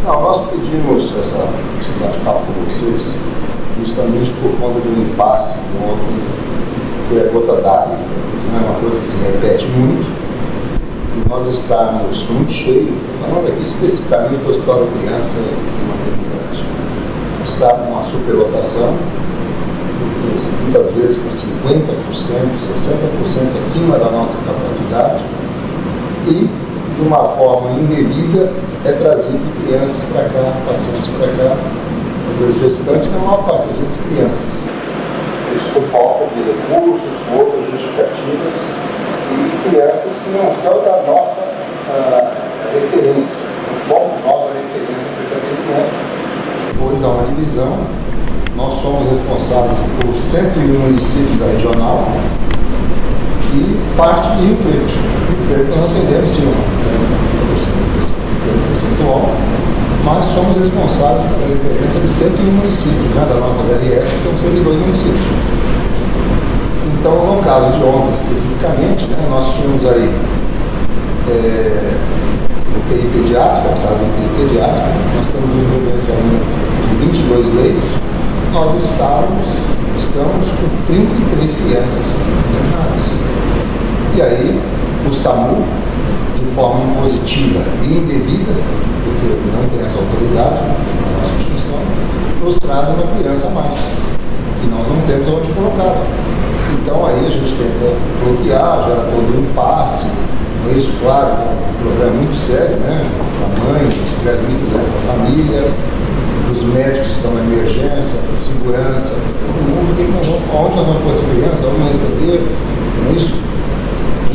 Não, nós pedimos esse bate-papo com vocês justamente por conta do impasse que ontem foi a gota d'água. Não é uma coisa que se repete muito e nós estamos muito cheios, falando aqui especificamente do Hospital da Criança e Maternidade. Está com uma superlotação, muitas vezes com 50%, 60% acima da nossa capacidade e, de uma forma indevida, é trazido crianças para cá, pacientes para cá, às vezes gestantes, na maior parte das vezes crianças. Isso por falta de recursos, outras justificativas, e crianças que não são da nossa referência, não fomos nós a referência para esse atendimento. Depois há uma divisão, nós somos responsáveis por 101 municípios da regional e parte de Rio Preto. Rio Preto nós atendemos sim, percentual, mas somos responsáveis pela referência de 101 municípios, né, da nossa DRS, que são 102 municípios. Então, no caso de ontem especificamente, né, nós tínhamos aí UTI pediátrica, precisava de UTI pediátrica, nós temos um credenciamento de 22 leitos, nós estamos com 33 crianças internadas. E aí, o SAMU, de forma impositiva e indevida, porque não tem essa autoridade na nossa instituição, nos traz uma criança a mais, e nós não temos onde colocá-la. Então aí a gente tenta bloquear, gera todo um impasse, isso, claro, é um problema muito sério, né? Para a mãe, estresse muito grande para a família, os médicos que estão na emergência, a segurança, todo mundo, onde nós vamos pôr essa criança, onde vamos receber, não é isso?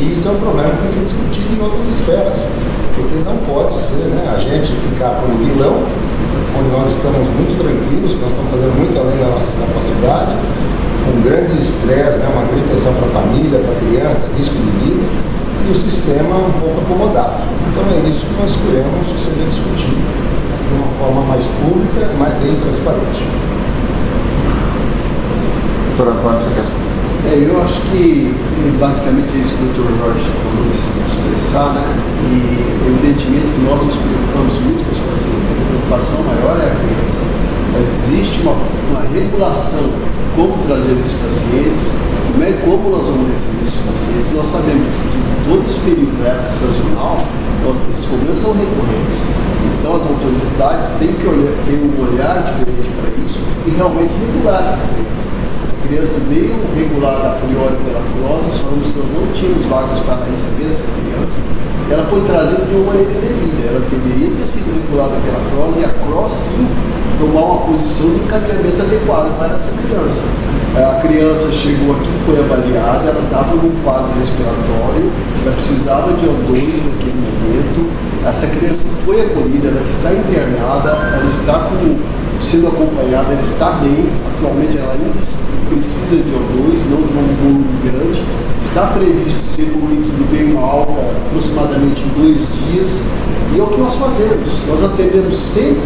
E isso é um problema que tem que ser discutido em outras esferas, porque não pode ser, né, a gente ficar como vilão, onde nós estamos muito tranquilos, nós estamos fazendo muito além da nossa capacidade, com grande estresse, né, uma grande tensão para a família, para a criança, risco de vida, e o sistema um pouco acomodado. Então é isso que nós queremos que seja discutido de uma forma mais pública e mais bem transparente. Doutor Antônio, você quer? Eu acho que basicamente é isso que o Dr. Jorge acabou de se expressar, né? E evidentemente que nós nos preocupamos muito com os pacientes, a preocupação maior é a criança, mas existe uma regulação como trazer esses pacientes, como nós vamos receber esses pacientes. Nós sabemos que todo esse período da época sazonal, esses problemas são recorrentes. Então as autoridades têm que ter um olhar diferente para isso e realmente regular essa criança. Essa criança veio regulada a priori pela cross, nós falamos que nós não tínhamos vagas para receber essa criança. Ela foi trazida de uma maneira indevida, ela deveria ter sido regulada pela cross e a cross sim tomar uma posição de encaminhamento adequado para essa criança. A criança chegou aqui, foi avaliada, ela estava num quadro respiratório, ela precisava de O2 naquele momento, essa criança foi acolhida, ela está internada, ela está sendo acompanhada, ela está bem, atualmente ela ainda precisa de O2, não de um volume grande, está previsto ser tudo bem uma alta aproximadamente em 2 dias, e é o que nós fazemos. Nós atendemos sempre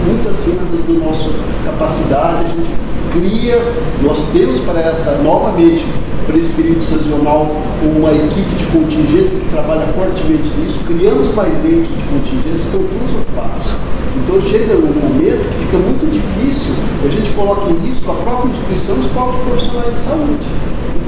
muito acima da nossa capacidade. A gente cria, nós temos para essa, novamente, para esse período sazonal, uma equipe de contingência que trabalha fortemente nisso, criamos mais leitos de contingência, estão todos ocupados. Então chega um momento que fica muito difícil, a gente coloca em risco a própria instituição e os próprios profissionais de saúde.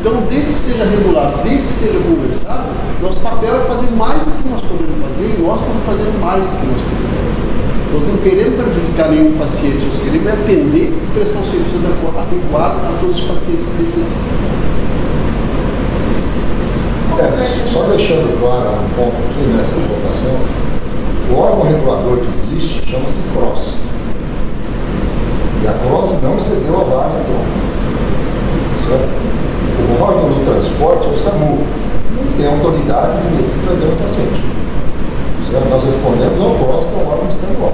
Então, desde que seja regulado, desde que seja conversado, nosso papel é fazer mais do que nós podemos fazer e nós estamos fazendo mais do que nós podemos fazer. Nós não queremos prejudicar nenhum paciente, nós queremos atender e prestar um serviço adequado a todos os pacientes que necessitam. Só deixando claro um ponto aqui nessa colocação, o órgão regulador que existe chama-se CROSS. E a CROSS não cedeu a vaga do órgão. Certo? O órgão do transporte é o SAMU, não tem autoridade de trazer o paciente. Certo? Nós respondemos ao CROSS, que é o órgão estadual.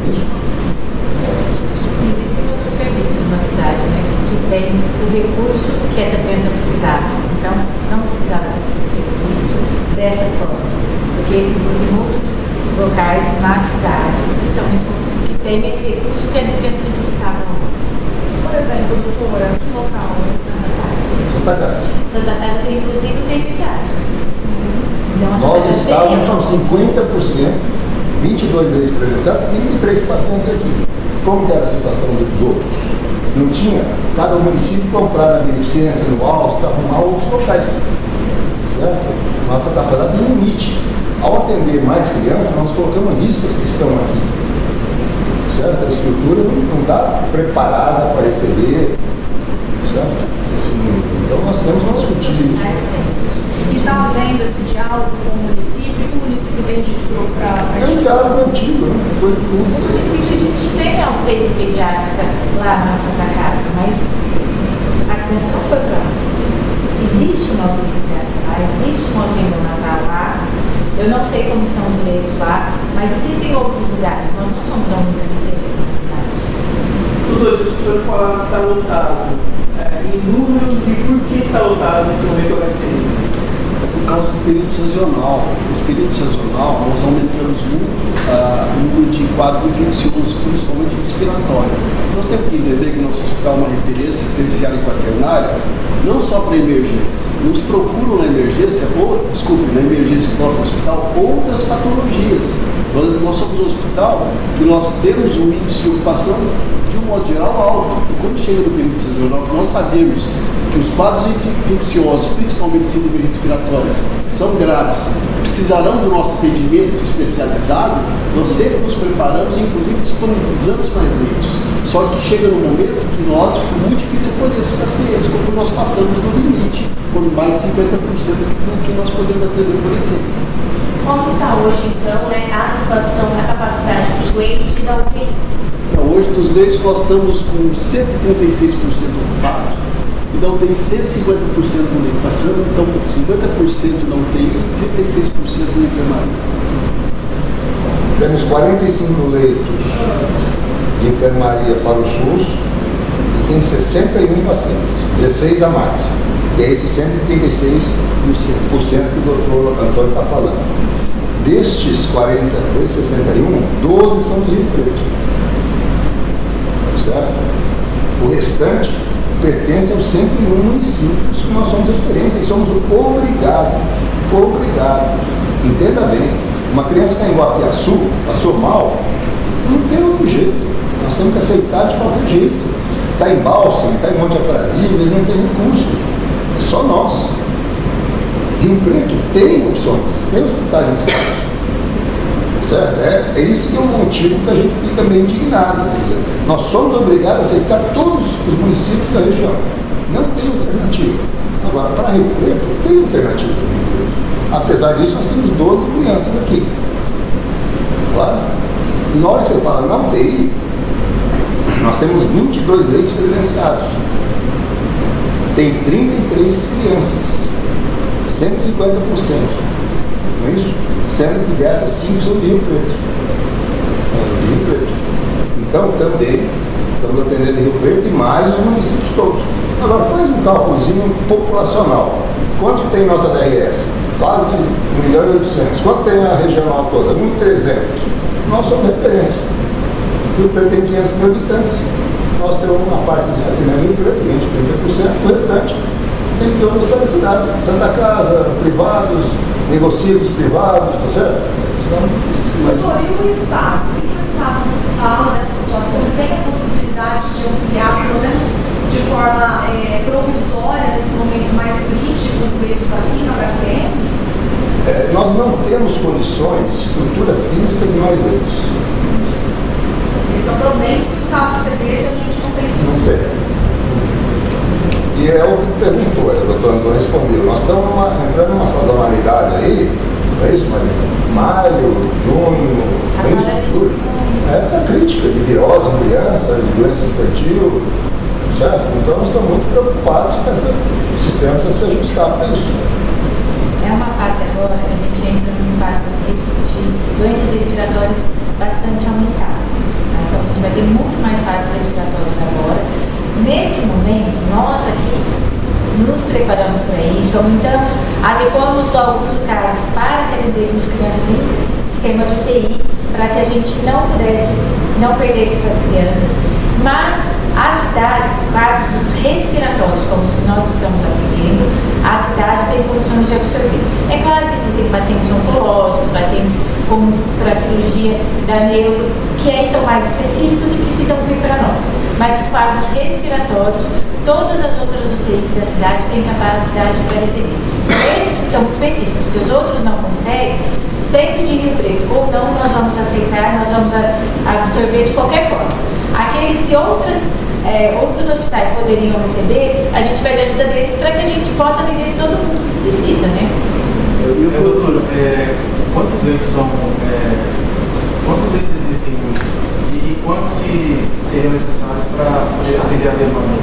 Isso? Existem outros serviços na cidade, né, que tem o recurso que essa criança precisava. Então, não precisava ter sido feito isso dessa forma, porque existem outros locais na cidade que têm esse recurso que a criança necessitava. Por exemplo, doutora, que local é Santa Casa? Santa Casa. Santa Casa tem, inclusive, tem pediatra. Então, Nós estávamos com 50%, 22 leitos credenciados, 33 pacientes aqui. Como que era a situação dos outros? Não tinha? Cada município comprava beneficência no Alce para arrumar outros locais. Certo? Nossa capacidade tem limite. Ao atender mais crianças, nós colocamos riscos que estão aqui. Certo? A estrutura não está preparada para receber. Certo? Então nós temos que discutir isso. A gente estava vendo esse diálogo com o município, que o município tem dito para É um diálogo antigo, né? O município diz que tem a UTI pediátrica lá na Santa Casa, mas a criança não foi para lá. Existe uma UTI pediátrica lá, existe uma UTI neonatal lá. Eu não sei como estão os leitos lá, mas existem outros lugares. Nós não somos a única referência na cidade. Doutor, se o senhor falar que está lotado, em números e por que está lotado nesse momento vai ser? É por causa do período sazonal. Esse período sazonal, nós aumentamos muito o número de quadro infeccioso, principalmente respiratório. Nós temos que entender que nosso hospital é uma referência terciária e quaternária, não só para emergência. Nos procuram na emergência, na emergência do próprio hospital, outras patologias. Nós somos um hospital que nós temos um índice de ocupação, de um modo geral, alto. E quando chega no período sazonal, nós sabemos que os quadros infecciosos, principalmente síndrome respiratórias, são graves, precisarão do nosso atendimento especializado, nós sempre nos preparamos e inclusive disponibilizamos mais leitos. Só que chega no momento que nós, fica muito difícil acolher esses pacientes, porque nós passamos do limite, por mais de 50% do que nós podemos atender, por exemplo. Como está hoje, então, a situação da capacidade dos leitos e da UTI? Então, hoje, dos leitos, nós estamos com 136% ocupado. E da UTI 150% do leito passando, então 50% na UTI e 36% na enfermaria. Temos 45 leitos de enfermaria para o SUS e tem 61 pacientes, 16 a mais. E é esse 136% que o doutor Antônio está falando. Destes 61, 12 são de Rio Preto. Certo? O restante pertence aos 101 municípios que nós somos referência e somos obrigados. Entenda bem, uma criança que está em Guapiaçu, passou mal, não tem outro jeito. Nós temos que aceitar de qualquer jeito. Está em Bálsamo, está em Monte Aprazível, eles não têm recursos. É só nós. Rio Preto tem opções, tem hospitais em cidade. Certo? É isso que é o motivo que a gente fica meio indignado. Quer dizer, nós somos obrigados a aceitar todos os municípios da região. Não tem alternativa. Agora, para Rio Preto, tem alternativa para Rio Preto. Apesar disso, nós temos 12 crianças aqui. Claro? E na hora que você fala na UTI, nós temos 22 leitos credenciados. Tem 33 crianças. 150%. Não é isso? Sendo que dessas 5 são de Rio Preto. De Rio Preto. Então, também, estamos atendendo Rio Preto e mais os municípios todos. Agora, faz um cálculozinho populacional. Quanto tem nossa DRS? Quase 1.800.000. Quanto tem a regional toda? 1.300.000. Nós somos referência. Rio Preto tem 500 mil habitantes. Nós temos uma parte de atendimento Rio Preto, 20%, o restante tem que ter uma cidade. Santa Casa, privados, negocios privados, tá certo? Doutor, e o Estado? O que o Estado fala dessa situação? Tem a possibilidade de ampliar, pelo menos de forma provisória, nesse momento mais crítico, os leitos aqui na HCM? Nós não temos condições, estrutura física de mais leitos. Esse é o problema, se o Estado cedesse, a gente não tem estrutura. Não tem. E é o que perguntou, o doutor Antônio respondeu. Nós estamos entrando numa sazonalidade aí, não é isso, Marina? Maio, junho, época crítica de virose em criança, de doença infantil, certo? Então nós estamos muito preocupados com o sistema precisa se ajustar para isso. É uma fase agora que a gente entra num quadro de doenças respiratórias bastante aumentadas. Né? Então a gente vai ter muito mais quadros respiratórios agora. Nesse momento, nós aqui nos preparamos para isso, aumentamos, adequamos alguns lugares para que atendêssemos crianças em esquema de UTI, para que a gente não perdesse essas crianças, mas A cidade, quadros respiratórios, como os que nós estamos atendendo, a cidade tem condições de absorver. É claro que existem pacientes oncológicos, pacientes para cirurgia da neuro, que aí são mais específicos e precisam vir para nós. Mas os quadros respiratórios, todas as outras UTIs da cidade têm capacidade para receber. Esses que são específicos, que os outros não conseguem, sendo de Rio Preto ou não, nós vamos aceitar, nós vamos absorver de qualquer forma. Aqueles que outros hospitais poderiam receber, a gente pede a ajuda deles para que a gente possa atender todo mundo que precisa, né? Doutor, quantos leitos existem e quantos que seriam necessários para atender a demanda?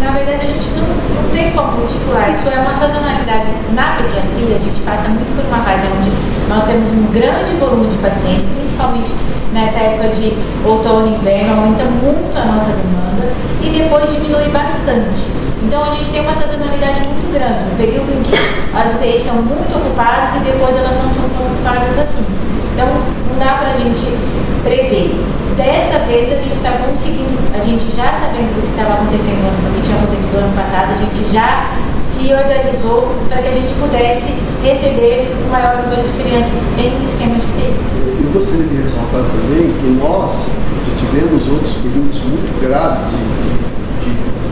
Na verdade, a gente não tem como estipular. Isso é uma sazonalidade. Na pediatria, a gente passa muito por uma fase onde nós temos um grande volume de pacientes, principalmente nessa época de outono e inverno, aumenta muito a nossa demanda e depois diminui bastante. Então, a gente tem uma sazonalidade muito grande, um período em que as UTIs são muito ocupadas e depois elas não são tão ocupadas assim. Então, não dá para a gente prever. Dessa vez, a gente está conseguindo, a gente já sabendo do que estava acontecendo, do que tinha acontecido no ano passado, a gente já se organizou para que a gente pudesse receber o maior número de crianças em esquema de UTI. Eu gostaria de ressaltar também que nós já tivemos outros períodos muito graves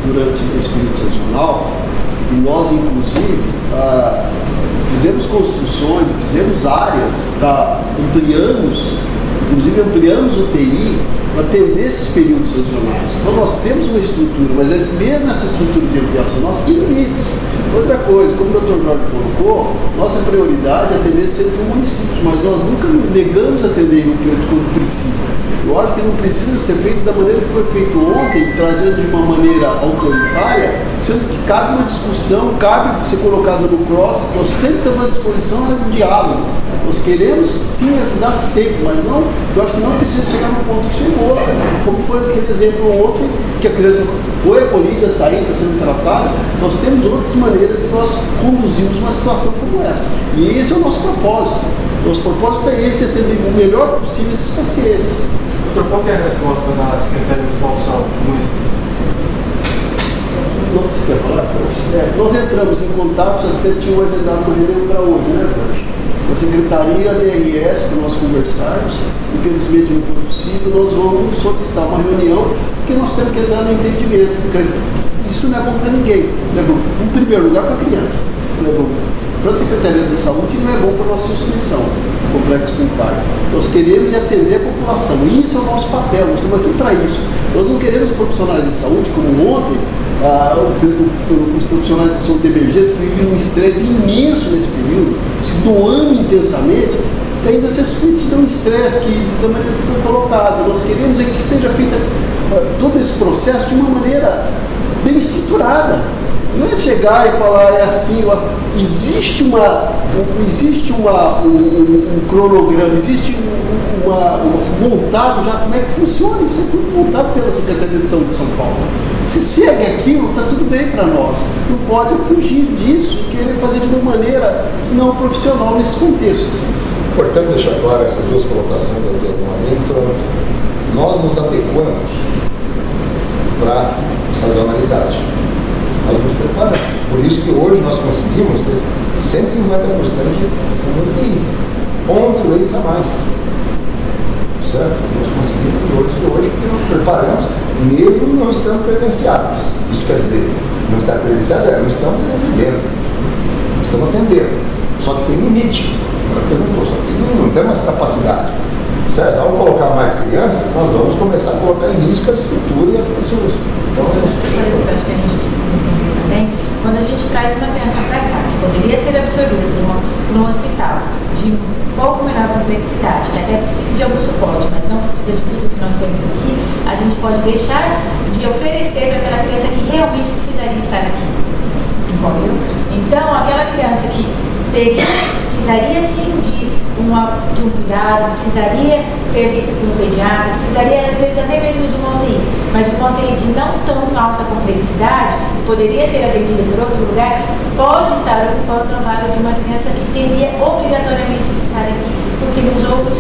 durante esse período sazonal, e nós, inclusive, fizemos construções, fizemos áreas para ampliamos o TI para atender esses períodos sazonais. Então nós temos uma estrutura, mas mesmo nessa estrutura de ampliação, nós temos limites. Outra coisa, como o Dr. Jorge colocou, nossa prioridade é atender 101 municípios, mas nós nunca negamos atender Rio Preto quando precisa. Eu acho que não precisa ser feito da maneira que foi feito ontem, trazendo de uma maneira autoritária, sendo que cabe uma discussão, cabe ser colocado no cross, nós sempre estamos à disposição do diálogo. Nós queremos sim ajudar sempre, mas não, eu acho que não precisa chegar no ponto que chegou, como foi aquele exemplo ontem, que a criança foi acolhida, está aí, está sendo tratada. Nós temos outras maneiras de nós conduzirmos uma situação como essa. E esse é o nosso propósito. Nosso propósito é esse, atender o melhor possível esses pacientes. Doutor, qual é a resposta da Secretaria Municipal de Saúde com isso? Você quer falar, Jorge? Nós entramos em contato, até tinha agendado uma reunião para hoje, né, Jorge? A Secretaria DRS, para nós conversarmos, infelizmente não foi possível, nós vamos solicitar uma reunião, porque nós temos que entrar no entendimento, porque isso não é bom para ninguém, não é bom, em primeiro lugar, para a criança, não é bom para a Secretaria da Saúde, não é bom para a nossa instituição, Complexo Comunitário. Nós queremos atender a população, e isso é o nosso papel, nós estamos aqui para isso. Nós não queremos profissionais de saúde, como ontem, os profissionais de saúde de emergência que vivem um estresse imenso nesse período, se doando intensamente, ainda ser submetido a um estresse que, da maneira que foi colocado. Nós queremos que seja feita todo esse processo de uma maneira bem estruturada. Não é chegar e falar, é assim, existe um cronograma, existe montado já como é que funciona, isso é tudo montado pela Secretaria de Saúde de São Paulo. Se segue aquilo, está tudo bem para nós. Não pode fugir disso, querer fazer de uma maneira não profissional nesse contexto. Importante deixar claro essas duas colocações do Dr. Marinho. Nós nos adequamos para a sazonalidade. Nós nos preparamos. Por isso que hoje nós conseguimos 150% de UTI, 11 leitos a mais. Certo? Nós conseguimos hoje porque nós preparamos, mesmo não estando credenciados. Isso quer dizer, não estar credenciado, não estamos recebendo, não estamos atendendo. Só que tem limite. Só que não temos essa capacidade. Certo? Ao colocar mais crianças, nós vamos começar a colocar em risco a estrutura e as pessoas. Então, eu acho que a gente precisa entender também, quando a gente traz uma criança para cá, que poderia ser absorvida por um hospital de um pouco menor complexidade, que até precisa de algum suporte, mas não precisa de tudo que nós temos aqui, a gente pode deixar de oferecer para aquela criança que realmente precisaria estar aqui. Entendeu? Então, aquela criança que precisaria sim de um cuidado, precisaria ser vista por um pediatra, precisaria às vezes até mesmo de uma UTI, mas de uma UTI de não tão alta complexidade, poderia ser atendida por outro lugar, pode estar ocupando a vaga de uma criança que teria obrigatoriamente de estar aqui porque nos outros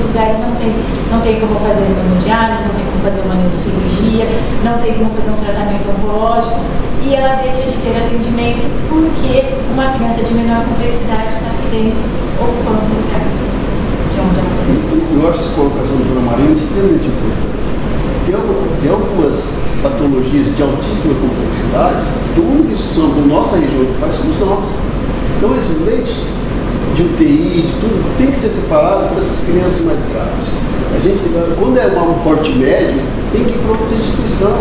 lugares não tem como fazer uma hemodiálise, não tem como fazer uma neurocirurgia, não tem como fazer um tratamento oncológico, e ela deixa de ter atendimento porque uma criança de menor complexidade está aqui dentro ocupando o lugar de onde ela precisa. Eu acho essa colocação do Dona Marina extremamente importante. Tem algumas patologias de altíssima complexidade que a única instituição da nossa região que faz somos nós. Então esses leitos de UTI, de tudo, tem que ser separado para essas crianças mais graves. A gente, quando é um porte médio, tem que ir para outra instituição,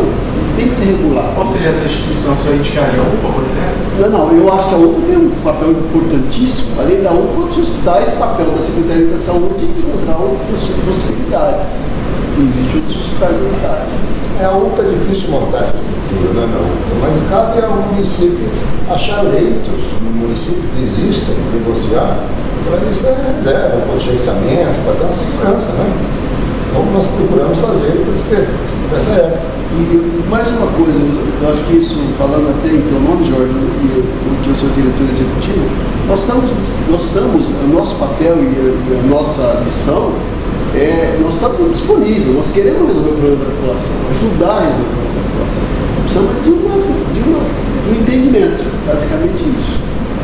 tem que ser regular. Ou seja, essa instituição você indicaria a UPA, por exemplo? Não, eu acho que a UPA tem um papel importantíssimo, além da UPA, outros hospitais, o papel da Secretaria da Saúde de encontrar outras possibilidades. Existem outros hospitais na cidade. A UPA é difícil montar essa estrutura, né, na UPA, mas cabe ao município achar leitos no município que existem, negociar, para isso é reserva, contingenciamento, para dar uma segurança, né? Como nós procuramos fazer para essa época. E mais uma coisa, eu acho que isso, falando até em teu nome, Jorge, e porque eu sou diretor executivo, nós estamos, o nosso papel e a nossa missão nós estamos disponíveis, nós queremos resolver o problema da população, ajudar a resolver o problema da população. Precisamos de um entendimento, basicamente isso.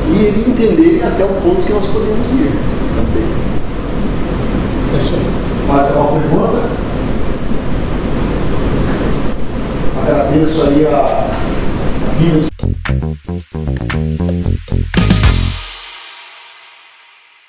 E ele entender até o ponto que nós podemos ir também. É isso aí. Mais alguma pergunta? Agradeço aí a vinda